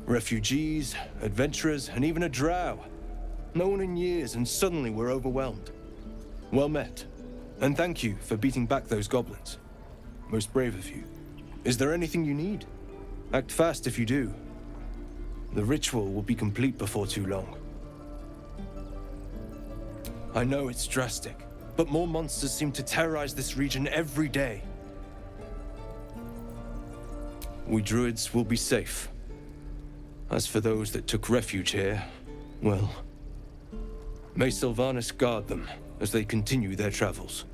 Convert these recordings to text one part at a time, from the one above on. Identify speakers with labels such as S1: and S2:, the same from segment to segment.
S1: Refugees, adventurers, and even a drow. No one in years, and suddenly we're overwhelmed. Well met. And thank you for beating back those goblins. Most brave of you. Is there anything you need? Act fast if you do. The ritual will be complete before too long. I know it's drastic, but more monsters seem to terrorize this region every day. We druids will be safe. As for those that took refuge here, well, may Sylvanas guard them as they continue their travels.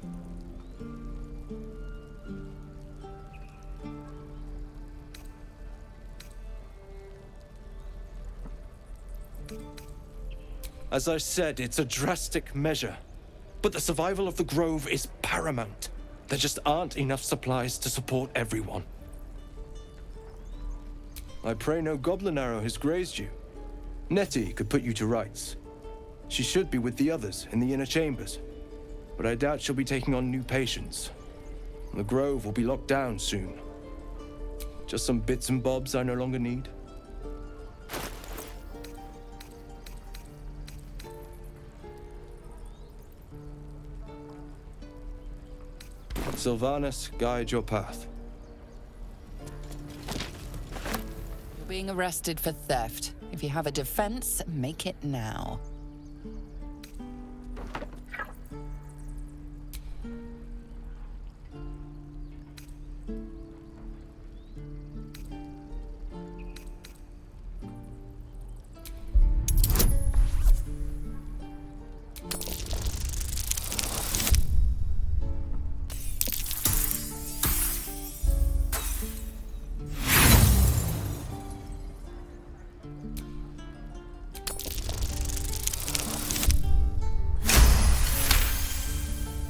S1: As I said, it's a drastic measure, but the survival of the Grove is paramount. There just aren't enough supplies to support everyone. I pray no goblin arrow has grazed you. Nettie could put you to rights. She should be with the others in the inner chambers, but I doubt she'll be taking on new patients. The Grove will be locked down soon. Just some bits and bobs I no longer need. Sylvanas, guide your path.
S2: You're being arrested for theft. If you have a defense, make it now.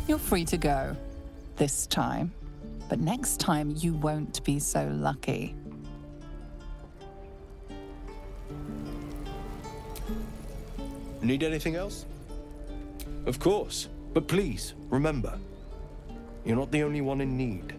S2: You're free to go. This time. But next time you won't be so lucky.
S1: Need anything else? Of course. But please, remember, you're not the only one in need.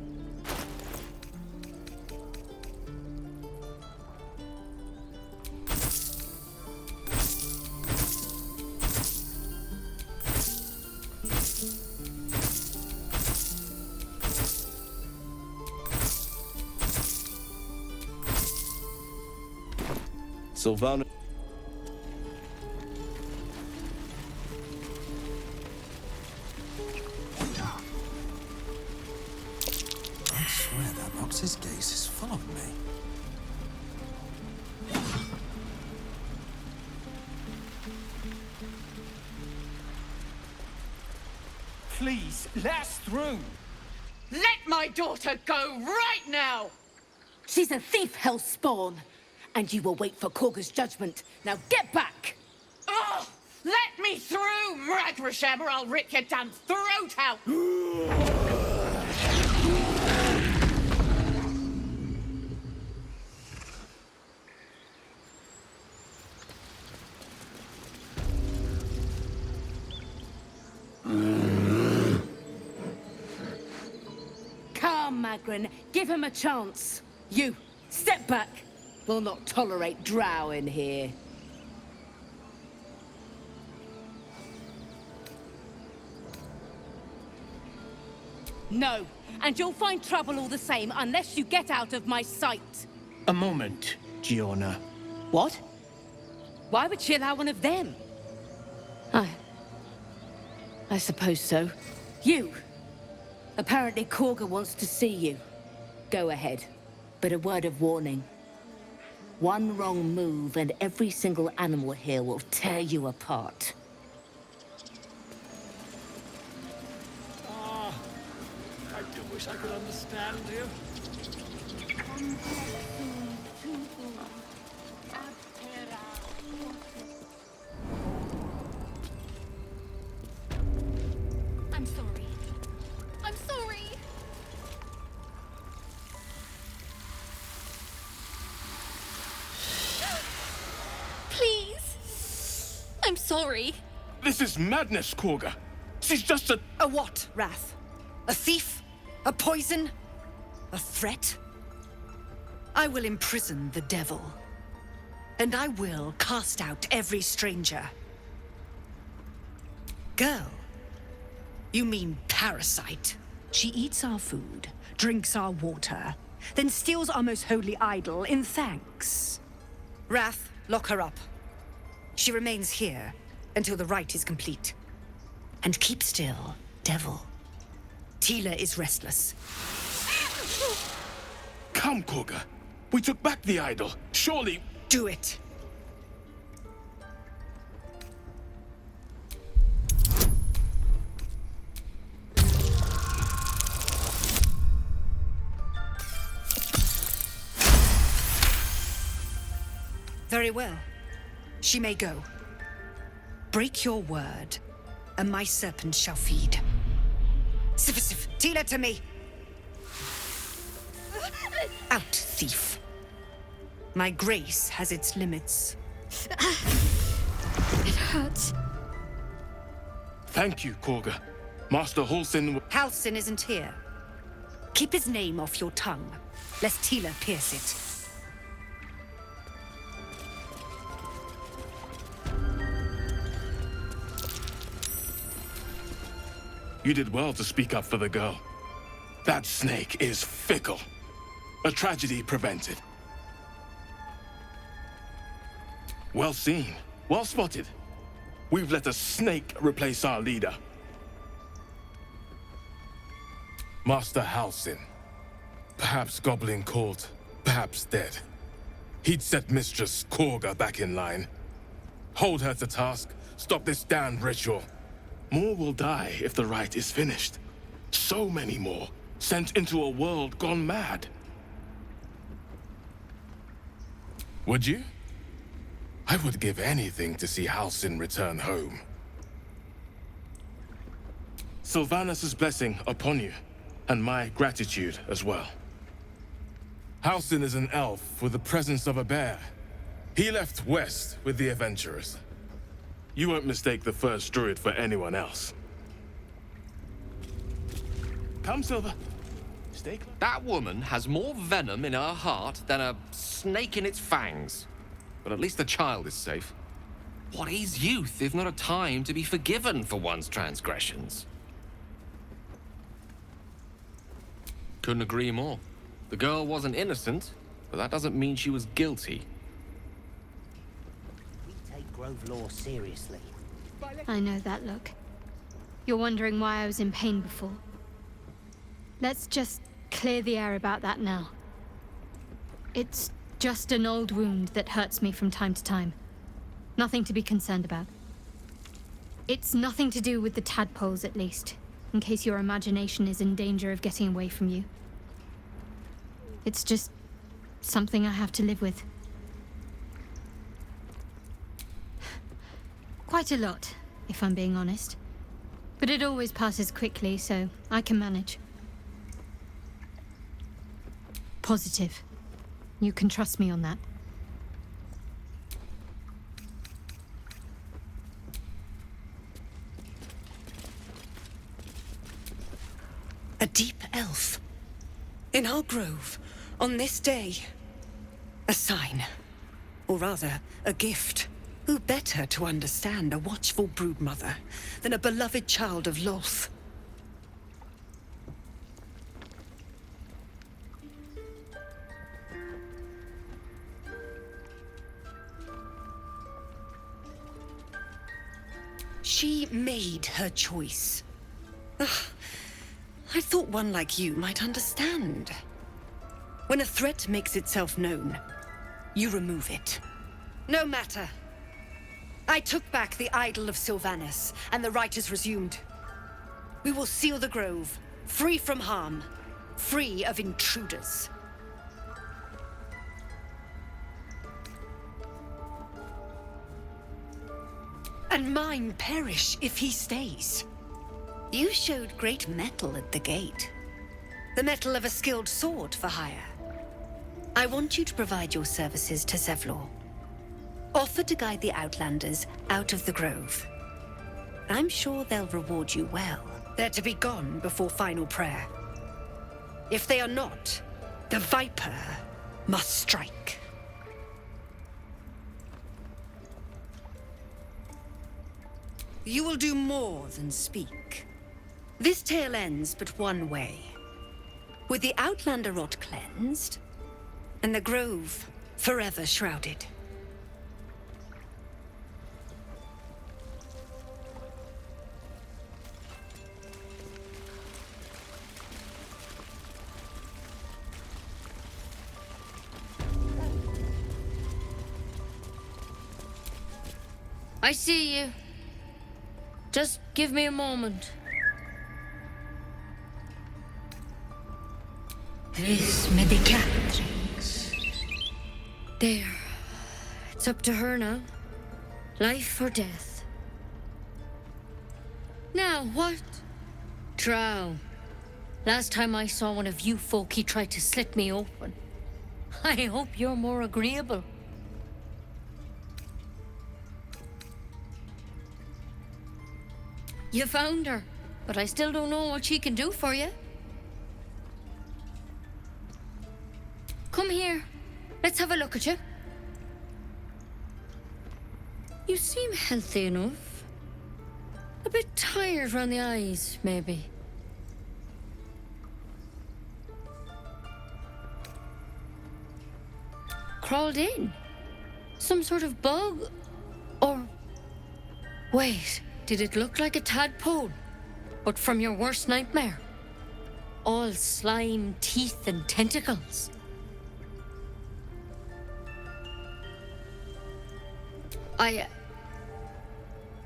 S1: Sylvanas.
S3: I swear that Nox's gaze is full of me.
S4: Please, let us through!
S5: Let my daughter go right now!
S6: She's a thief, hellspawn. And you will wait for Korga's judgment. Now get back!
S5: Oh, let me through, Mragrasham, or I'll rip your damn throat out!
S6: Come, Magrin. Give him a chance. You, step back. We'll not tolerate drow in here. No, and you'll find trouble all the same unless you get out of my sight.
S4: A moment, Giona.
S6: What? Why would she allow one of them? I suppose so. You! Apparently Korga wants to see you. Go ahead, but a word of warning. One wrong move and every single animal here will tear you apart.
S4: Ah, I do wish I could understand you.
S7: I'm sorry. I'm sorry. Please. I'm sorry.
S4: This is madness, Korga. She's just a...
S8: A what, Wrath? A thief? A poison? A threat? I will imprison the devil. and I will cast out every stranger. Girl, you mean parasite? She eats our food, drinks our water, then steals our most holy idol in thanks. Wrath, lock her up. She remains here until the rite is complete. And keep still, devil. Tila is restless.
S4: Come, Korga. We took back the idol. Surely...
S8: Do it. Very well. She may go. Break your word, and my serpent shall feed. Sif, Tila to me! Out, thief. My grace has its limits.
S7: It hurts.
S4: Thank you, Korga. Master Halsin...
S8: Halsin isn't here. Keep his name off your tongue, lest Tila pierce it.
S4: You did well to speak up for the girl. That snake is fickle. A tragedy prevented. Well seen. Well spotted. We've let a snake replace our leader. Master Halsin. Perhaps goblin caught, perhaps dead. He'd set Mistress Korga back in line. Hold her to task, stop this damned ritual. More will die if the rite is finished. So many more, sent into a world gone mad. Would you? I would give anything to see Halsin return home. Sylvanus' blessing upon you, and my gratitude as well. Halsin is an elf with the presence of a bear. He left west with the adventurers. You won't mistake the first druid for anyone else. Come, Silver. Stay close.
S9: That woman has more venom in her heart than a snake in its fangs. But at least the child is safe. What is youth if not a time to be forgiven for one's transgressions? Couldn't agree more. The girl wasn't innocent, but that doesn't mean she was guilty.
S10: We take Grove law seriously.
S7: I know that look. You're wondering why I was in pain before. Let's just clear the air about that now. It's just an old wound that hurts me from time to time. Nothing to be concerned about. It's nothing to do with the tadpoles, at least, in case your imagination is in danger of getting away from you. It's just something I have to live with. Quite a lot, if I'm being honest. But it always passes quickly, so I can manage. Positive. You can trust me on that.
S8: A deep elf. In our grove, on this day. A sign. Or rather, a gift. Who better to understand a watchful broodmother than a beloved child of Loth? She made her choice. Ugh, I thought one like you might understand. When a threat makes itself known, you remove it. No matter. I took back the idol of Sylvanus, and the rite is resumed. We will seal the grove, free from harm, free of intruders. And mine perish if he stays. You showed great mettle at the gate. The mettle of a skilled sword for hire. I want you to provide your services to Zevlor. Offer to guide the Outlanders out of the grove. I'm sure they'll reward you well. They're to be gone before final prayer. If they are not, the Viper must strike. you will do more than speak. This tale ends but one way. With the Outlander rot cleansed, and the Grove forever shrouded.
S11: I see you. Just give me a moment.
S8: This medicatrix.
S11: There. It's up to her now. Life or death. Now, what? Drow. Last time I saw one of you folk, he tried to slit me open. I hope you're more agreeable. You found her, but I still don't know what she can do for you. Come here. Let's have a look at you. You seem healthy enough. A bit tired around the eyes, maybe. Crawled in? Some sort of bug? Or... Wait, did it look like a tadpole? But from your worst nightmare? All slime, teeth, and tentacles.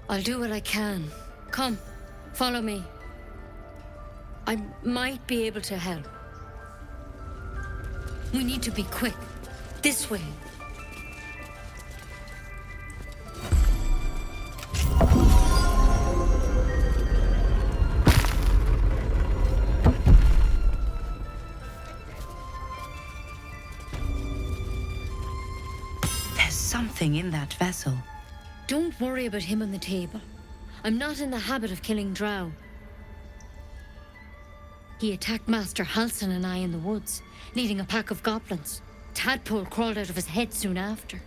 S11: I'll do what I can. Come, follow me. I might be able to help. We need to be quick. This way.
S8: There's something in that vessel.
S11: Don't worry about him on the table. I'm not in the habit of killing drow. He attacked Master Halsin and I in the woods, leading a pack of goblins. Tadpole crawled out of his head soon after.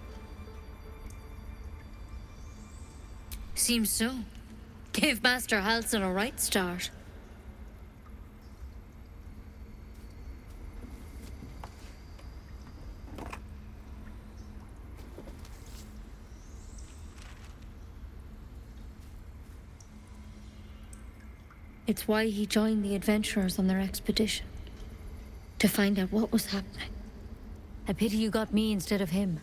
S11: Seems so. Gave Master Halsin a right start. It's why he joined the adventurers on their expedition. To find out what was happening. A pity you got me instead of him.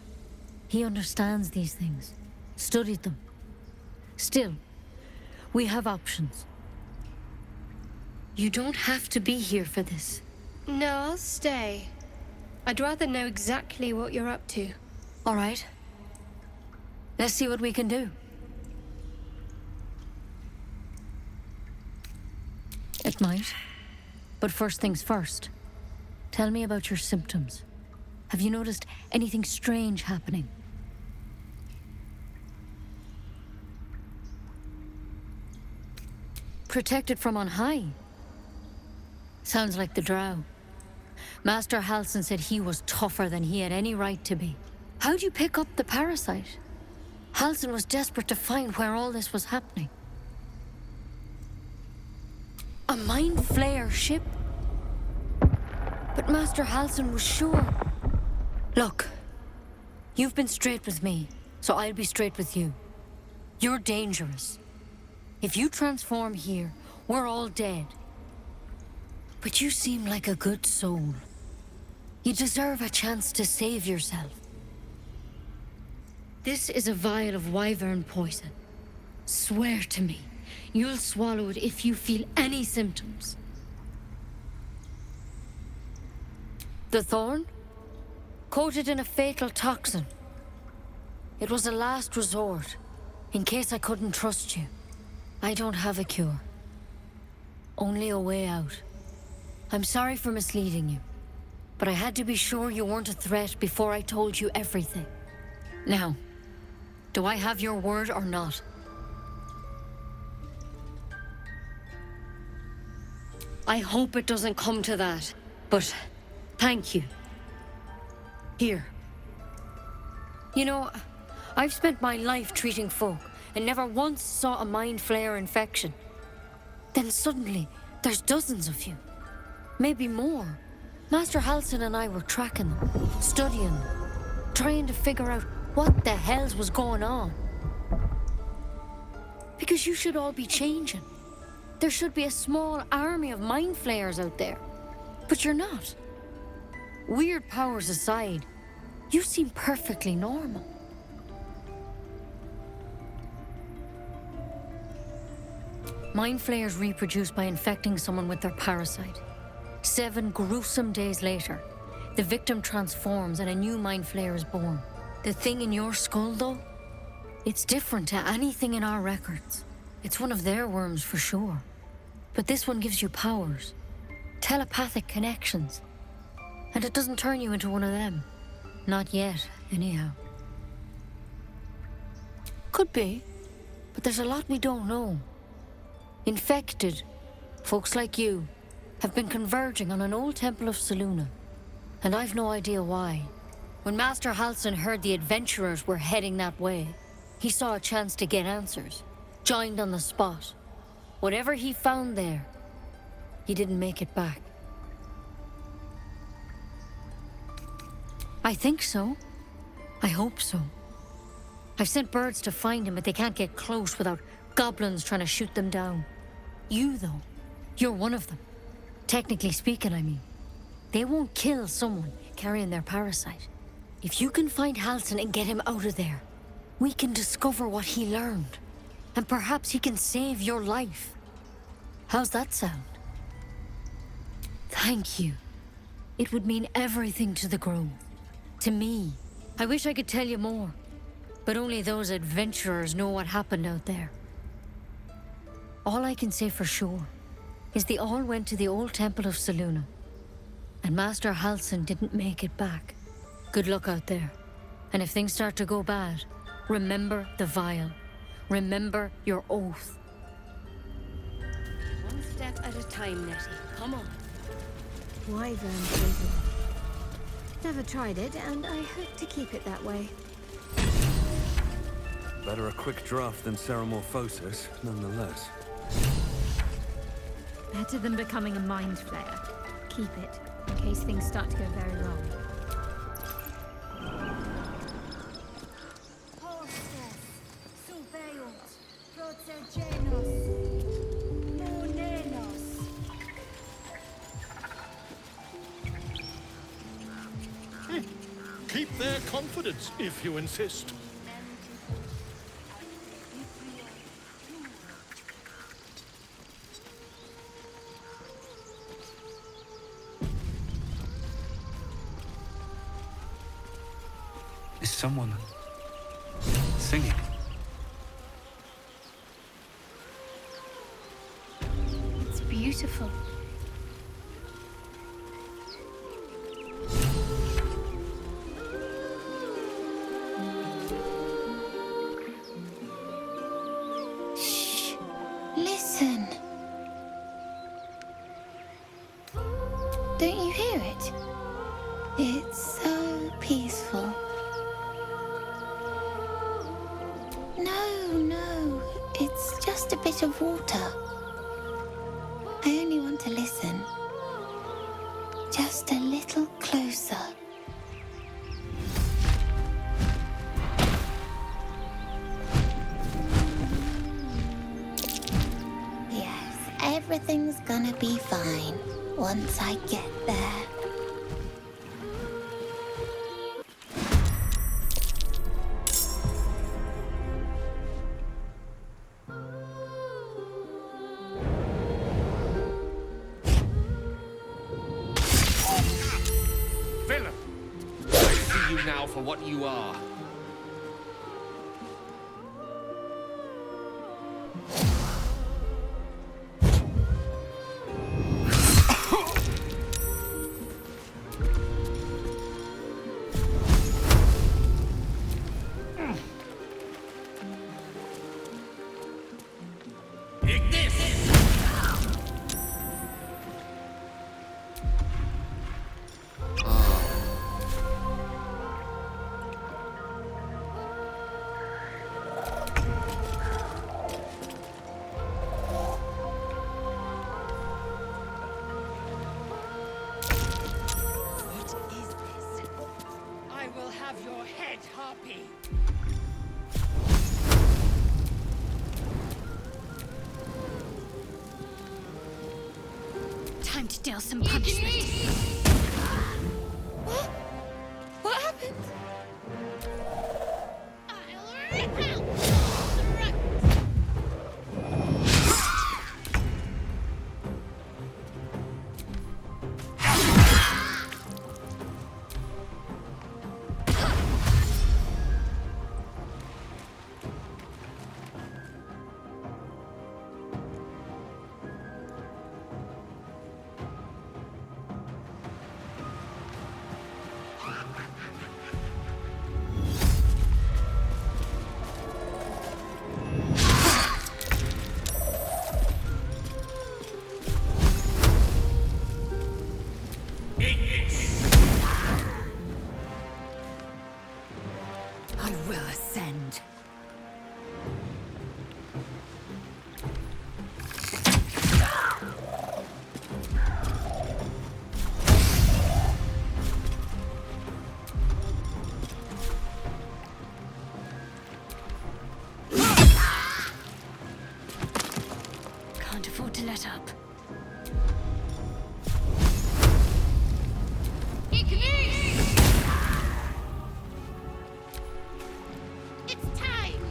S11: He understands these things. Studied them. Still, we have options. You don't have to be here for this.
S7: No, I'll stay. I'd rather know exactly what you're up to.
S11: All right. Let's see what we can do. It might. But first things first. Tell me about your symptoms. Have you noticed anything strange happening? Protected from on high? Sounds like the drow. Master Halsin said he was tougher than he had any right to be. How'd you pick up the parasite? Halsin was desperate to find where all this was happening. A mind flayer ship? But Master Halsin was sure. Look, you've been straight with me, so I'll be straight with you. You're dangerous. If you transform here, we're all dead. But you seem like a good soul. You deserve a chance to save yourself. This is a vial of wyvern poison. Swear to me, you'll swallow it if you feel any symptoms. The thorn? Coated in a fatal toxin. It was a last resort, in case I couldn't trust you. I don't have a cure. Only a way out. I'm sorry for misleading you, but I had to be sure you weren't a threat before I told you everything. Now, do I have your word or not? I hope it doesn't come to that, but thank you. Here. You know, I've spent my life treating folk, and never once saw a mind flayer infection. Then suddenly, there's dozens of you. Maybe more. Master Halsin and I were tracking them, studying them, trying to figure out what the hells was going on. Because you should all be changing. There should be a small army of mind flayers out there. But you're not. Weird powers aside, you seem perfectly normal. Mind flayers reproduce by infecting someone with their parasite. 7 gruesome days later, the victim transforms and a new mind flayer is born. The thing in your skull, though, it's different to anything in our records. It's one of their worms for sure. But this one gives you powers, telepathic connections. And it doesn't turn you into one of them. Not yet, anyhow. Could be, but there's a lot we don't know. Infected, folks like you, have been converging on an old temple of Selûne. And I've no idea why. When Master Halsin heard the adventurers were heading that way, he saw a chance to get answers, joined on the spot. Whatever he found there, he didn't make it back. I think so. I hope so. I've sent birds to find him, but they can't get close without goblins trying to shoot them down. You, though, you're one of them. Technically speaking, I mean. They won't kill someone carrying their parasite. If you can find Halsin and get him out of there, we can discover what he learned. And perhaps he can save your life. How's that sound? Thank you. It would mean everything to the Grove. To me. I wish I could tell you more. But only those adventurers know what happened out there. All I can say for sure is they all went to the old temple of Selûne. And Master Halsin didn't make it back. Good luck out there. And if things start to go bad, remember the vial. Remember your oath.
S8: One step at a time, Nettie. Come on.
S7: Wyvern poison. Never tried it, and I hope to keep it that way.
S3: Better a quick draft than Ceramorphosis, nonetheless.
S7: Better than becoming a mind flayer. Keep it, in case things start to go very wrong.
S12: Keep their confidence, if you insist.
S3: Is someone singing?
S7: It's beautiful.
S13: Listen. Don't you hear it? It's so peaceful. No, it's just a bit of water. I only want to listen. Just a little closer. Yes, everything's gonna be fine once I get there.
S9: Villain! I see you now for what you are.
S5: I'll have your head, Harpy.
S7: Time to deal some punishment.
S13: What happened?
S5: I'll rip out
S6: I will ascend.
S7: Can't afford to let up.
S5: It's time.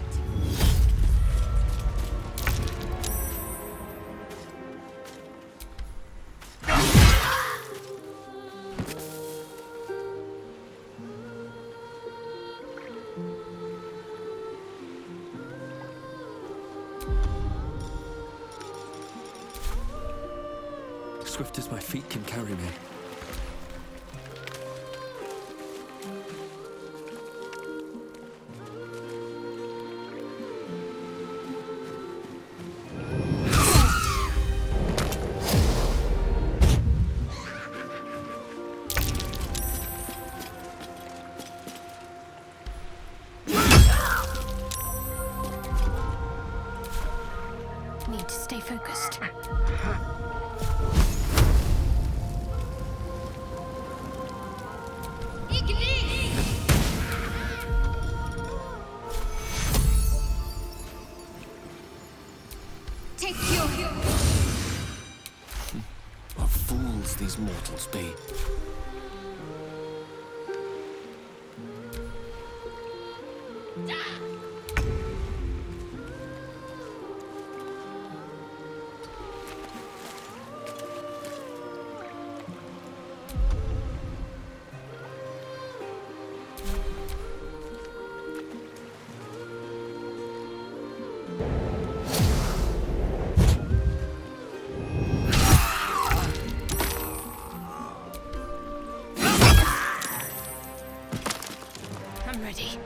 S3: Swift as my feet can carry me.
S7: Need to stay focused.
S5: Take your
S3: What fools these mortals be.
S7: I'm ready.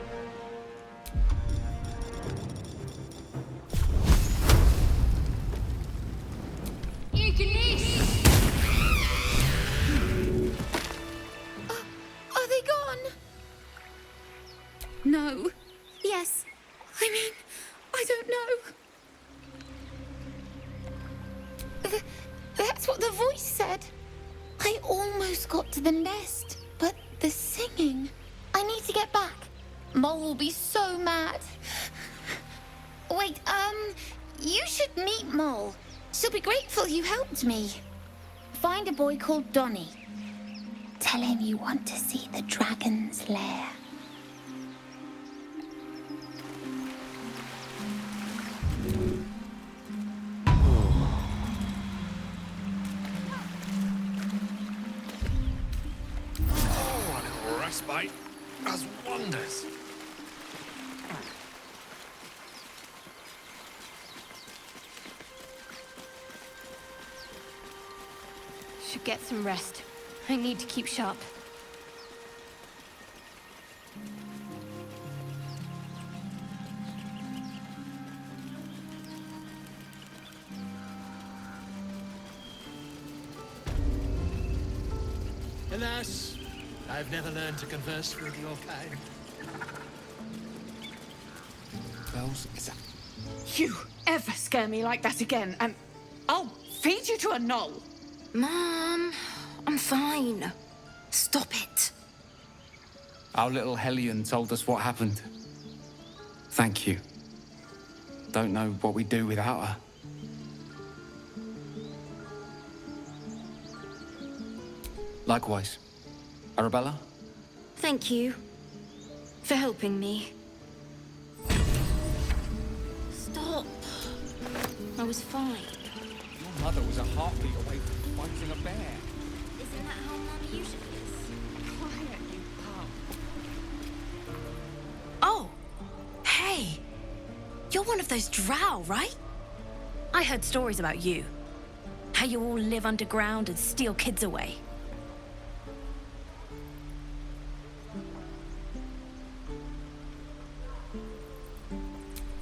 S13: Are they gone? No. Yes. I mean, I don't know. That's what the voice said. I almost got to the nest, but the singing. I need to get back. Mole will be so mad. Wait, you should meet Mole. She'll be grateful you helped me. Find a boy called Donny. Tell him you want to see the dragon's lair.
S9: Oh, a little respite does wonders.
S7: Should get some rest. I need to keep sharp.
S12: Alas, I've never learned to converse with your kind.
S3: Bells, is that...
S5: You ever scare me like that again, and I'll feed you to a knoll.
S8: Mom, I'm fine. Stop it.
S14: Our little Hellion told us what happened. Thank you. Don't know what we'd do without her. Likewise. Arabella?
S15: Thank you for helping me. Stop. I was fine.
S14: Your mother was a heartbeat away from fighting a bear.
S15: Isn't that how Mum usually is?
S5: Quiet, you pal.
S15: Oh! Hey! You're one of those drow, right? I heard stories about you. How you all live underground and steal kids away.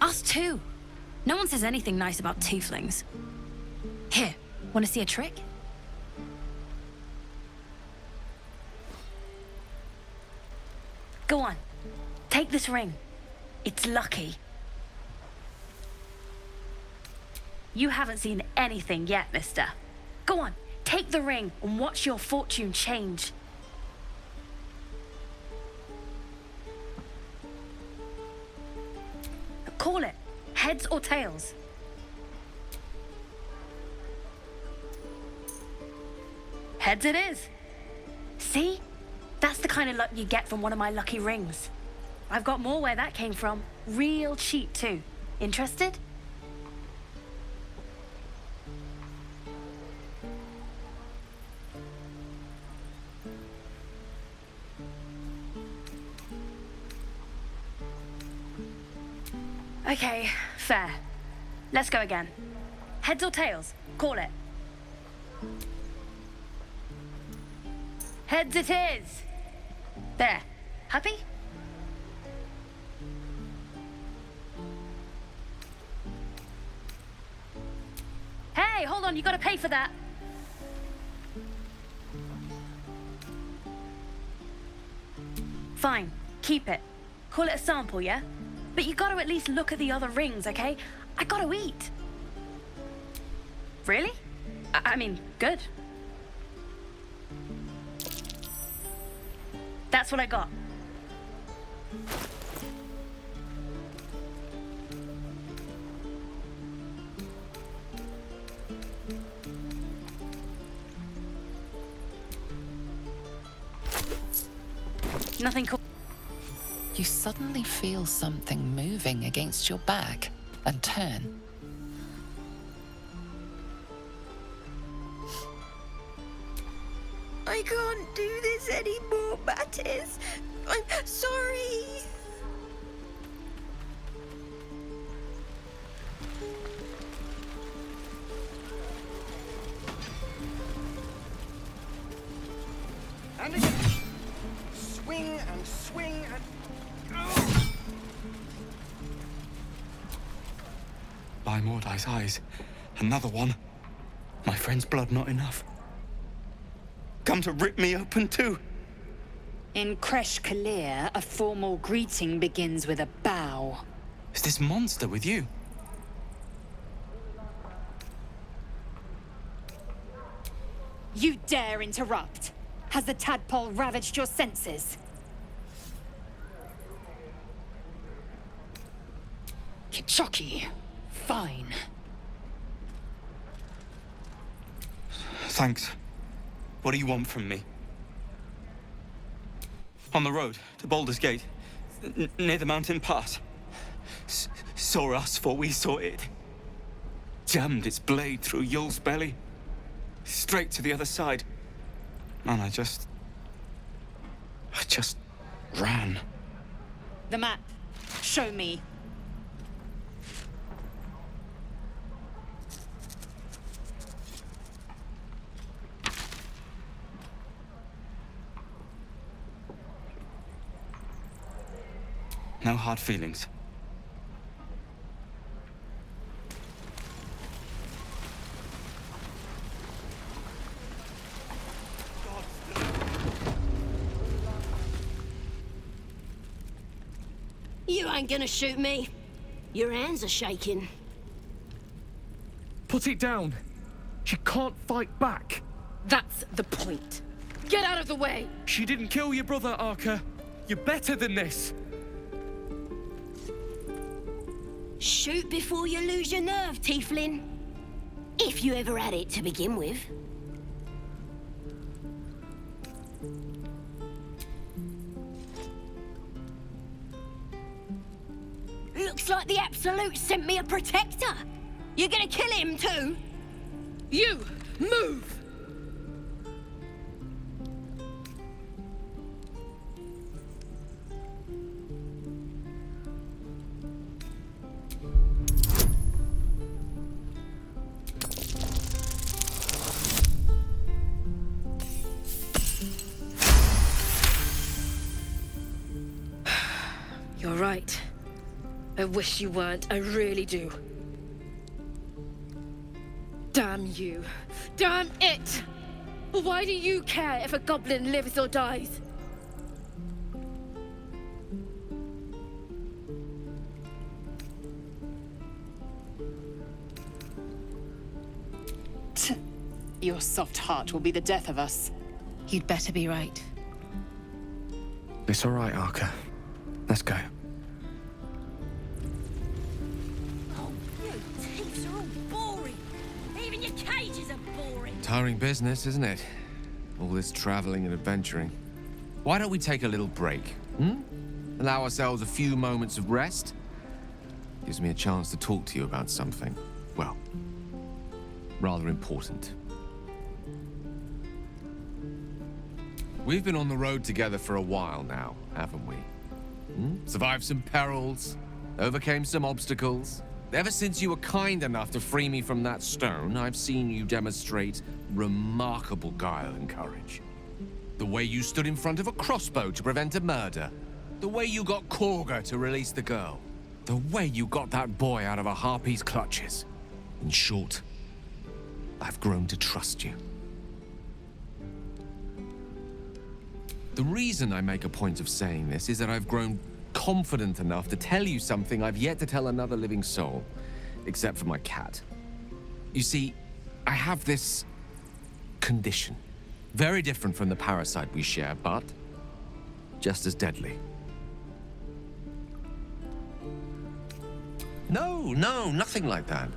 S15: Us too. No one says anything nice about tieflings. Here, want to see a trick? Go on, take this ring. It's lucky. You haven't seen anything yet, mister. Go on, take the ring and watch your fortune change. Call it. Heads or tails? Heads it is. See? That's the kind of luck you get from one of my lucky rings. I've got more where that came from. Real cheap, too. Interested? Okay, fair. Let's go again. Heads or tails? Call it. Heads it is! There. Happy? Hey, hold on, you gotta pay for that. Fine, keep it. Call it a sample, yeah? But you gotta at least look at the other rings, okay? I gotta eat. Really? I mean, good. That's what I got. Nothing cool.
S2: You suddenly feel something moving against your back and turn.
S13: I can't do this anymore, Mattis. I'm sorry.
S10: And again. Swing and swing and...
S14: By Mordai's eyes, another one. My friend's blood not enough. Come to rip me open too.
S16: In Kresh Kalir, a formal greeting begins with a bow.
S14: Is this monster with you?
S16: You dare interrupt? Has the tadpole ravaged your senses? Kichoki. Fine.
S14: Thanks. What do you want from me? On the road to Baldur's Gate, near the mountain pass. Saw us for we saw it. Jammed its blade through Yul's belly. Straight to the other side. And I just ran.
S16: The map. Show me.
S14: No hard feelings.
S17: You ain't gonna shoot me. Your hands are shaking.
S18: Put it down. She can't fight back.
S15: That's the point. Get out of the way!
S18: She didn't kill your brother, Arca. You're better than this!
S17: Shoot before you lose your nerve, Tiefling. If you ever had it to begin with. Looks like the Absolute sent me a protector. You gonna kill him too?
S11: You! Move!
S6: You're right. I wish you weren't, I really do. Damn you. Damn it! Why do you care if a goblin lives or dies?
S16: Your soft heart will be the death of us.
S6: You'd better be right.
S18: It's all right, Arca. Let's go.
S17: Oh, you thieves are all boring. Even your cages are boring.
S9: Tiring business, isn't it? All this traveling and adventuring. Why don't we take a little break, Allow ourselves a few moments of rest? Gives me a chance to talk to you about something, well, rather important. We've been on the road together for a while now, haven't we? Survived some perils, overcame some obstacles. Ever since you were kind enough to free me from that stone, I've seen you demonstrate remarkable guile and courage. The way you stood in front of a crossbow to prevent a murder. The way you got Korga to release the girl. The way you got that boy out of a harpy's clutches. In short, I've grown to trust you. The reason I make a point of saying this is that I've grown confident enough to tell you something I've yet to tell another living soul, except for my cat. You see, I have this condition. Very different from the parasite we share, but just as deadly. No, nothing like that.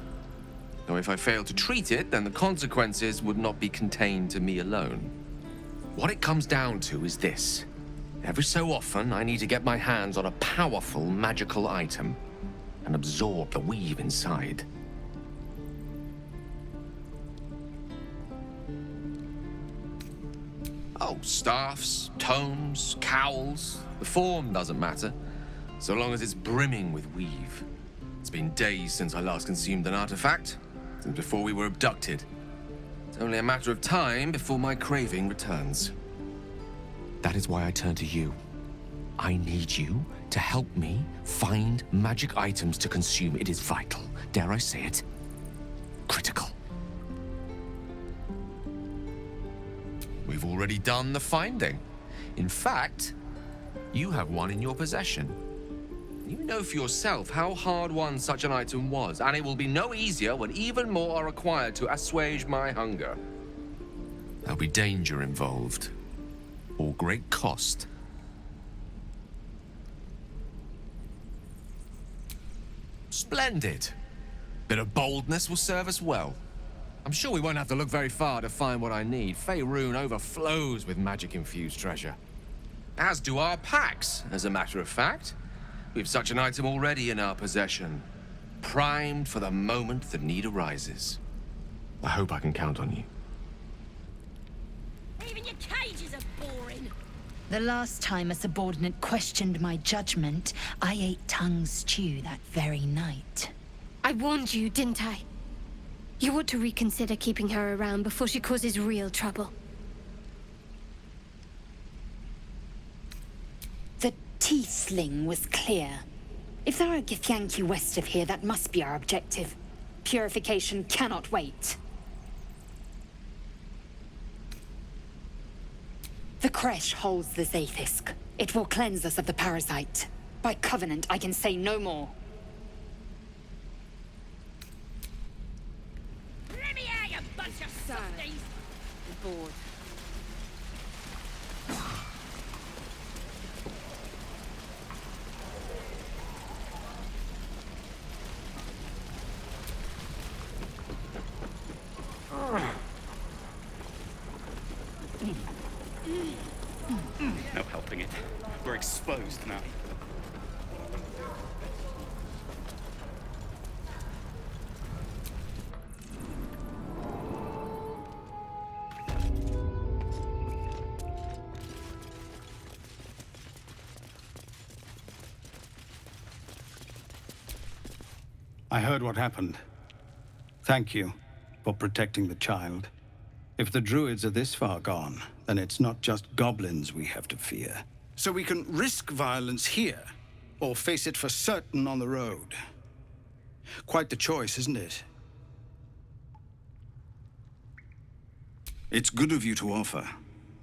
S9: Though if I fail to treat it, then the consequences would not be contained to me alone. What it comes down to is this. Every so often, I need to get my hands on a powerful magical item and absorb the weave inside. Oh, staffs, tomes, cowls. The form doesn't matter, so long as it's brimming with weave. It's been days since I last consumed an artifact, since before we were abducted. It's only a matter of time before my craving returns. That is why I turn to you. I need you to help me find magic items to consume. It is vital. Dare I say it? Critical. We've already done the finding. In fact, you have one in your possession. You know for yourself how hard-won such an item was, and it will be no easier when even more are required to assuage my hunger. There'll be danger involved, or great cost. Splendid. Bit of boldness will serve us well. I'm sure we won't have to look very far to find what I need. Faerun overflows with magic-infused treasure. As do our packs, as a matter of fact. We've such an item already in our possession, primed for the moment the need arises. I hope I can count on you.
S17: Even your cages are boring.
S19: The last time a subordinate questioned my judgment, I ate tongue stew that very night.
S7: I warned you, didn't I? You ought to reconsider keeping her around before she causes real trouble.
S19: The Tiefling was clear. If there are Githyanki west of here, that must be our objective. Purification cannot wait. The Kresh holds the Zaithisk. It will cleanse us of the parasite. By covenant, I can say no more.
S17: Let me out, you bunch of softies!
S6: Bored.
S20: I heard what happened. Thank you for protecting the child. If the druids are this far gone, then it's not just goblins we have to fear.
S21: So we can risk violence here, or face it for certain on the road. Quite the choice, isn't it? It's good of you to offer,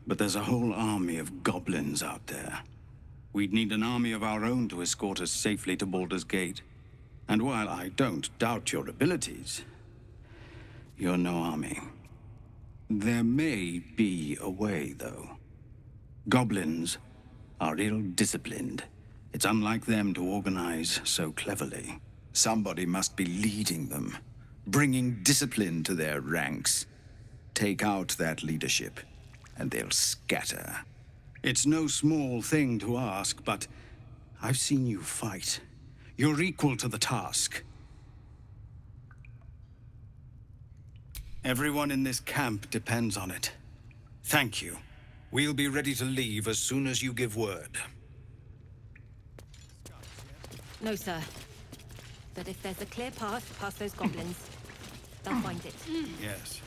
S21: but there's a whole army of goblins out there. We'd need an army of our own to escort us safely to Baldur's Gate. And while I don't doubt your abilities, you're no army. There may be a way, though. Goblins are ill-disciplined. It's unlike them to organize so cleverly. Somebody must be leading them, bringing discipline to their ranks. Take out that leadership, and they'll scatter. It's no small thing to ask, but I've seen you fight. You're equal to the task. Everyone in this camp depends on it. Thank you. We'll be ready to leave as soon as you give word.
S22: No, sir. But if there's a clear path past those goblins, they'll find it.
S20: Yes.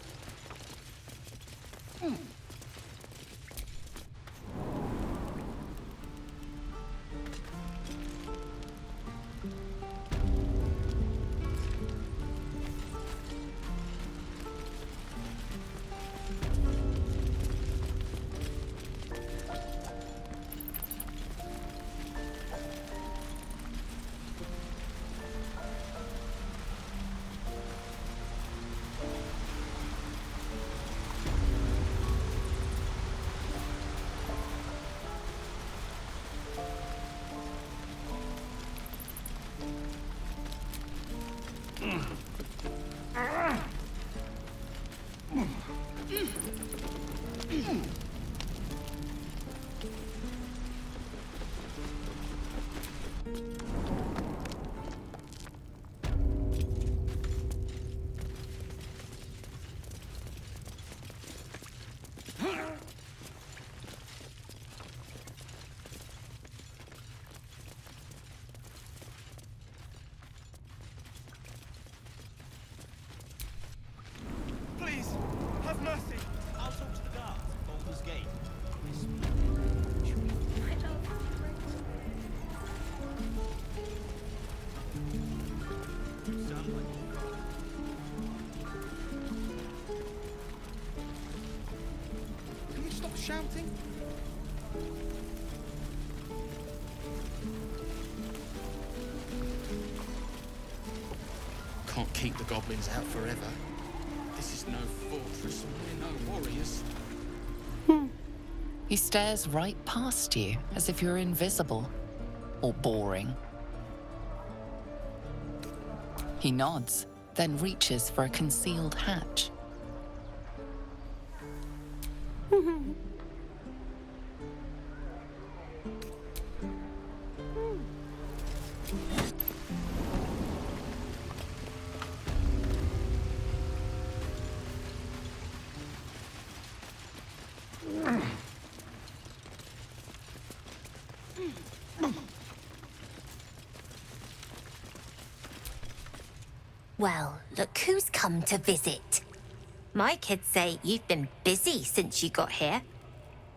S10: Please, have mercy. I'll talk to the guards at Baldur's Gate.
S12: Can you stop shouting? Can't keep the goblins out forever. This is no fortress, and we're no warriors.
S2: He stares right past you, as if you're invisible or boring. He nods, then reaches for a concealed hatch.
S23: Well, look who's come to visit. My kids say you've been busy since you got here.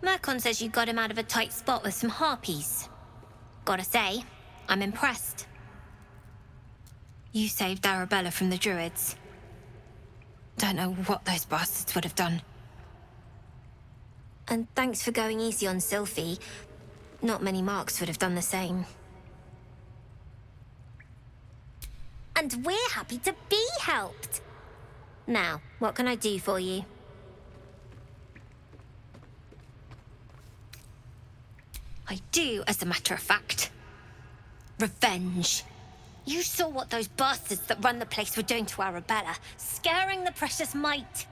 S23: Mercon says you got him out of a tight spot with some harpies. Gotta say, I'm impressed. You saved Arabella from the druids. Don't know what those bastards would have done. And thanks for going easy on Sylphie. Not many marks would have done the same. And we're happy to be helped. Now, what can I do for you? I do, as a matter of fact. Revenge. You saw what those bastards that run the place were doing to Arabella, scaring the precious mite.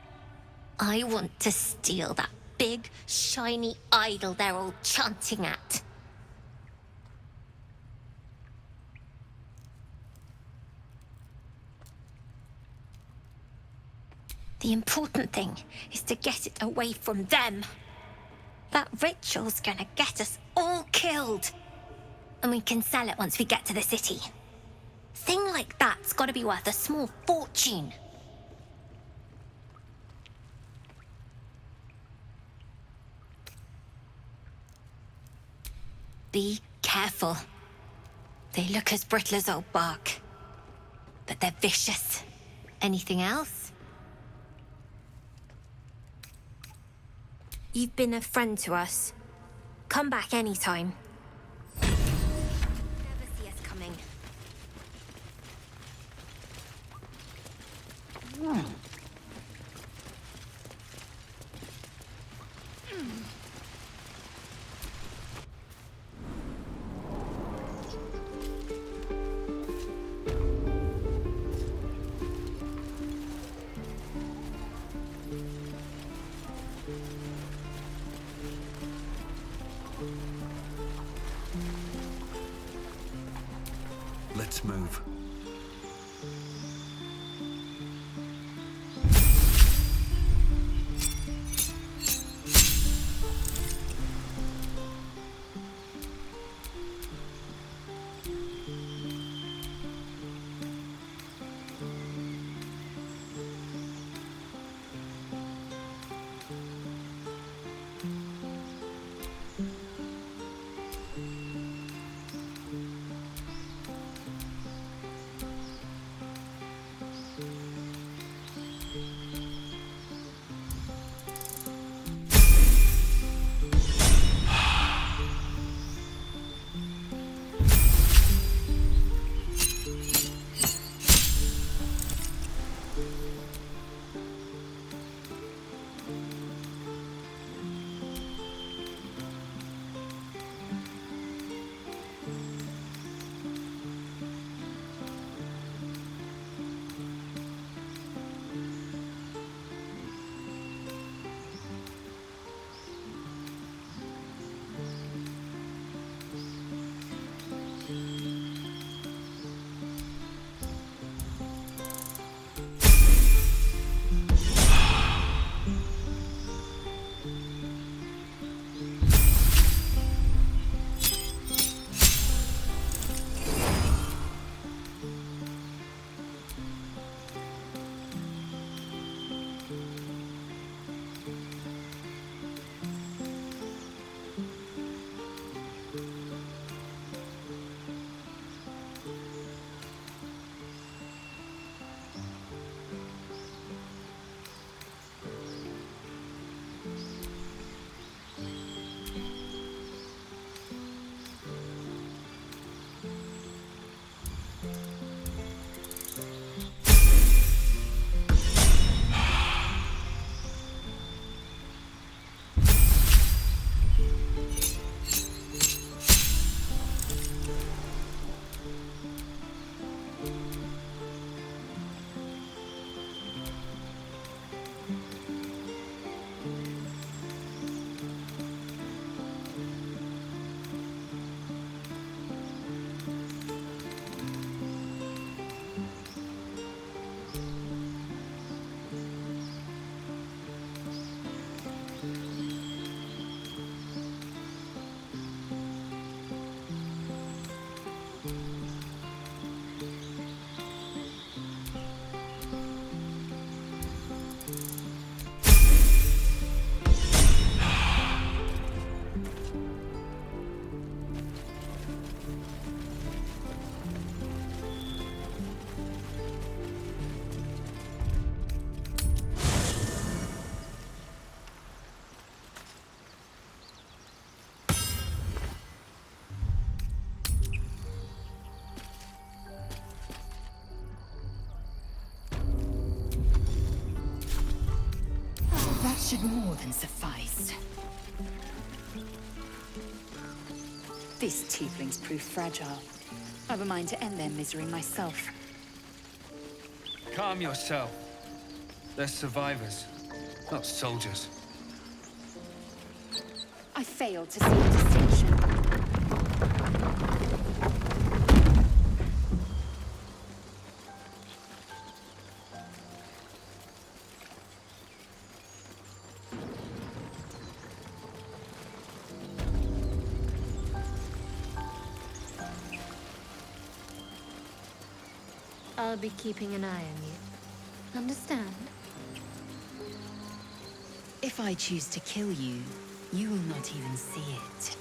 S23: I want to steal that big, shiny idol they're all chanting at. The important thing is to get it away from them. That ritual's gonna get us all killed. And we can sell it once we get to the city. Thing like that's gotta be worth a small fortune. Be careful. They look as brittle as old bark, but they're vicious. Anything else? You've been a friend to us. Come back anytime. Never see us coming.
S1: Let's move.
S19: That should more than suffice. These tieflings prove fragile. I've a mind to end their misery myself.
S12: Calm yourself. They're survivors, not soldiers.
S19: I failed to see the distinction.
S7: I'll be keeping an eye on you. Understand?
S1: If I choose to kill you, you will not even see it.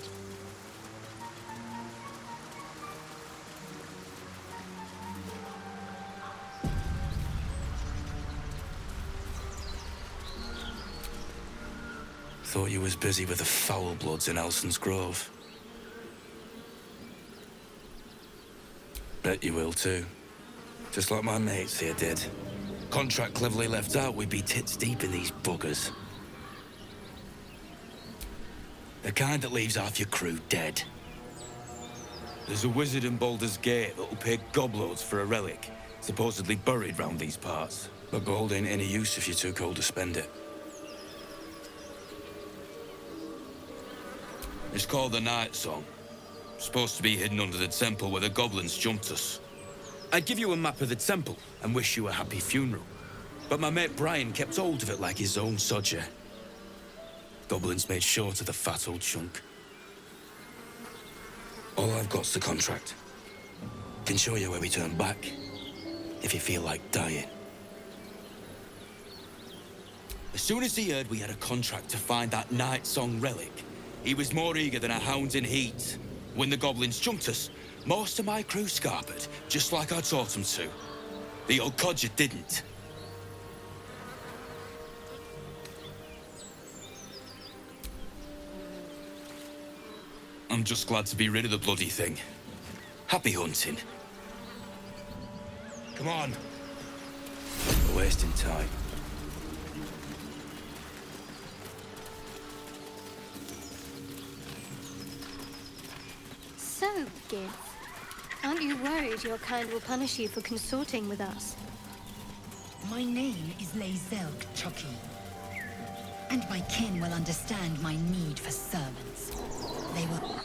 S18: Thought you was busy with the foul bloods in Elson's Grove. Bet you will too. Just like my mates here did. Contract cleverly left out, we'd be tits deep in these buggers. The kind that leaves half your crew dead. There's a wizard in Baldur's Gate that'll pay gobloads for a relic, supposedly buried round these parts. But gold ain't any use if you're too cold to spend it. It's called the Night Song. Supposed to be hidden under the temple where the goblins jumped us. I'd give you a map of the temple and wish you a happy funeral. But my mate Brian kept hold of it like his own sodger. Goblins made short of the fat old chunk. All I've got's the contract. Can show you where we turn back, if you feel like dying. As soon as he heard we had a contract to find that Night Song relic, he was more eager than a hound in heat. When the goblins jumped us, most of my crew scarpered, just like I taught them to. The old codger didn't. I'm just glad to be rid of the bloody thing. Happy hunting. Come on. We're wasting time.
S7: So, Gith, aren't you worried your kind will punish you for consorting with us?
S1: My name is Lae'zel Chucky. And my kin will understand my need for servants. They will...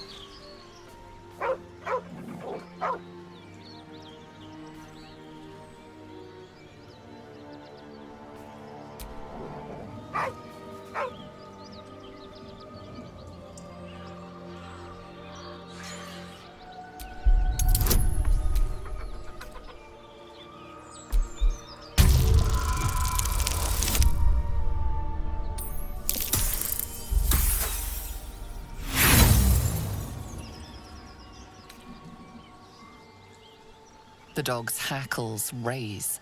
S2: The dog's hackles raise.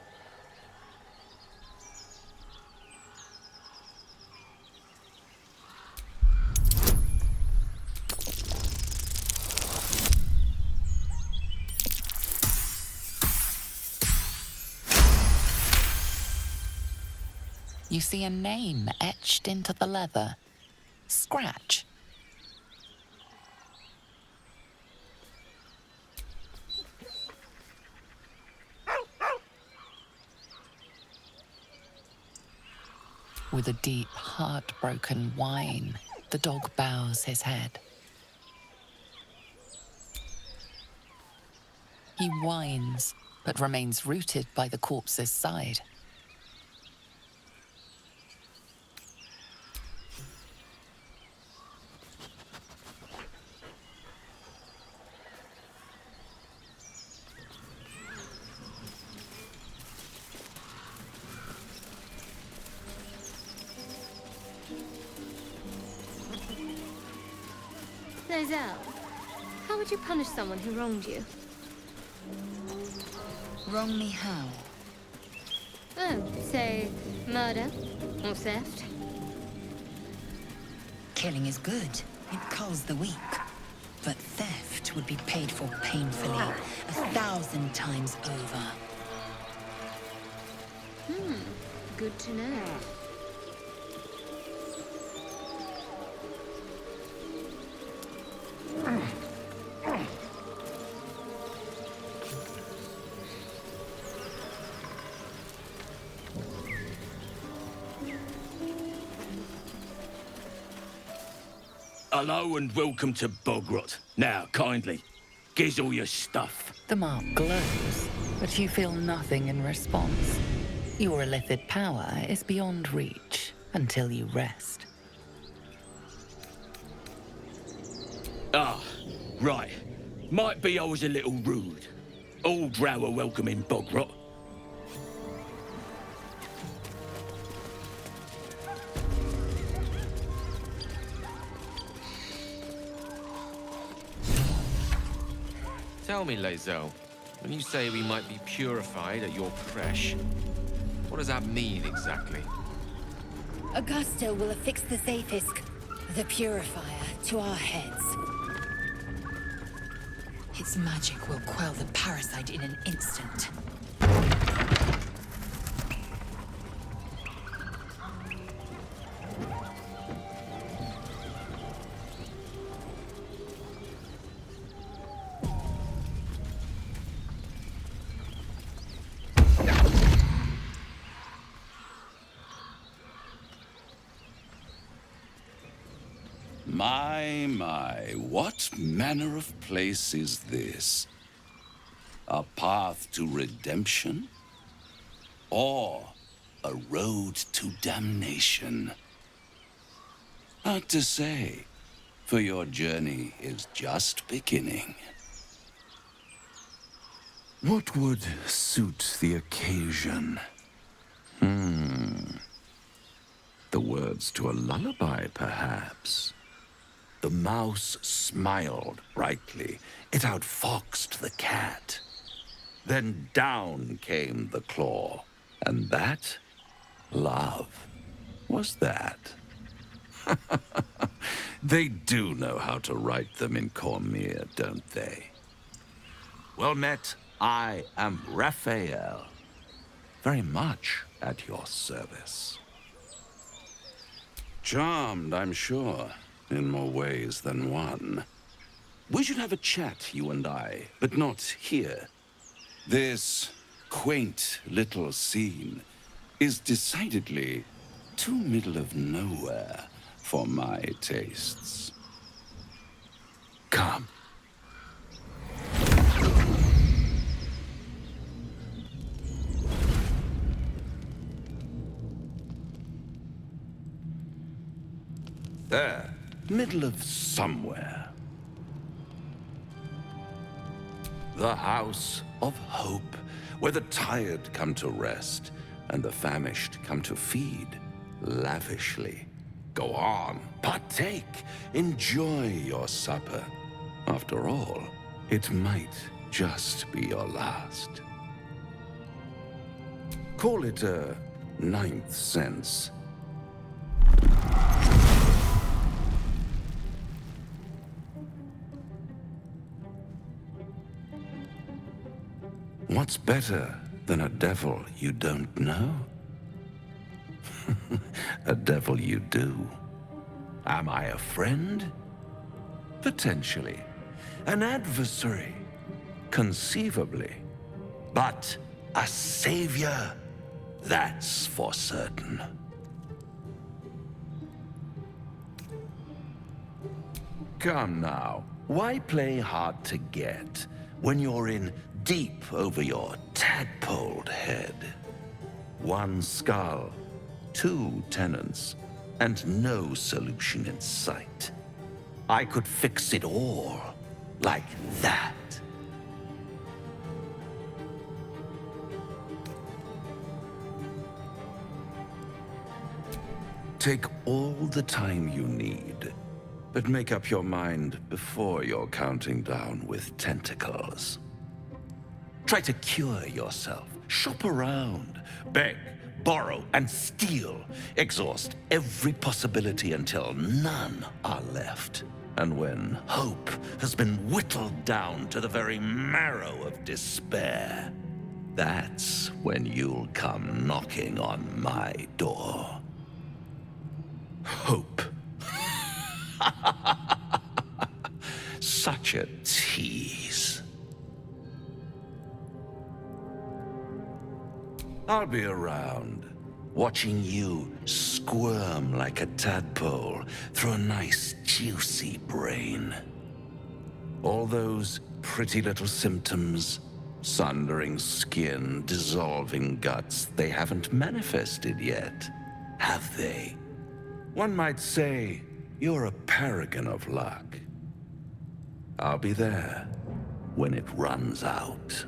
S2: You see a name etched into the leather. Scratch. With a deep, heartbroken whine, the dog bows his head. He whines, but remains rooted by the corpse's side.
S7: Lae'zel, how would you punish someone who wronged you?
S1: Wrong me how?
S7: Oh, say, murder or theft?
S1: Killing is good. It culls the weak. But theft would be paid for painfully, 1,000 times over.
S7: Good to know.
S18: Hello and welcome to Bogrot. Now, kindly, giz all your stuff.
S2: The mark glows, but you feel nothing in response. Your illithid power is beyond reach until you rest.
S18: Ah, right. Might be I was a little rude. All drow are welcome in bog rot.
S9: Tell me, Lae'zel, when you say we might be purified at your creche, what does that mean exactly?
S19: Augusto will affix the Zafisk, the Purifier, to our heads.
S1: Its magic will quell the parasite in an instant.
S3: My, what manner of place is this? A path to redemption? Or a road to damnation? Hard to say, for your journey is just beginning. What would suit the occasion? The words to a lullaby, perhaps. The mouse smiled brightly. It outfoxed the cat. Then down came the claw. And that? Love. Was that? They do know how to write them in Cormyr, don't they? Well met, I am Raphael. Very much at your service. Charmed, I'm sure. In more ways than one. We should have a chat, you and I, but not here. This quaint little scene is decidedly too middle of nowhere for my tastes. Come. There. Middle of somewhere. The House of Hope, where the tired come to rest and the famished come to feed lavishly. Go on, partake, enjoy your supper. After all, it might just be your last. Call it a ninth sense. What's better than a devil you don't know? A devil you do. Am I a friend? Potentially. An adversary? Conceivably. But a savior? That's for certain. Come now, why play hard to get when you're in deep over your tadpoled head? One skull, two tenants, and no solution in sight. I could fix it all, like that. Take all the time you need, but make up your mind before you're counting down with tentacles. Try to cure yourself. Shop around. Beg, borrow, and steal. Exhaust every possibility until none are left. And when hope has been whittled down to the very marrow of despair, that's when you'll come knocking on my door. Hope. Such a tease. I'll be around, watching you squirm like a tadpole through a nice, juicy brain. All those pretty little symptoms, sundering skin, dissolving guts, they haven't manifested yet, have they? One might say you're a paragon of luck. I'll be there when it runs out.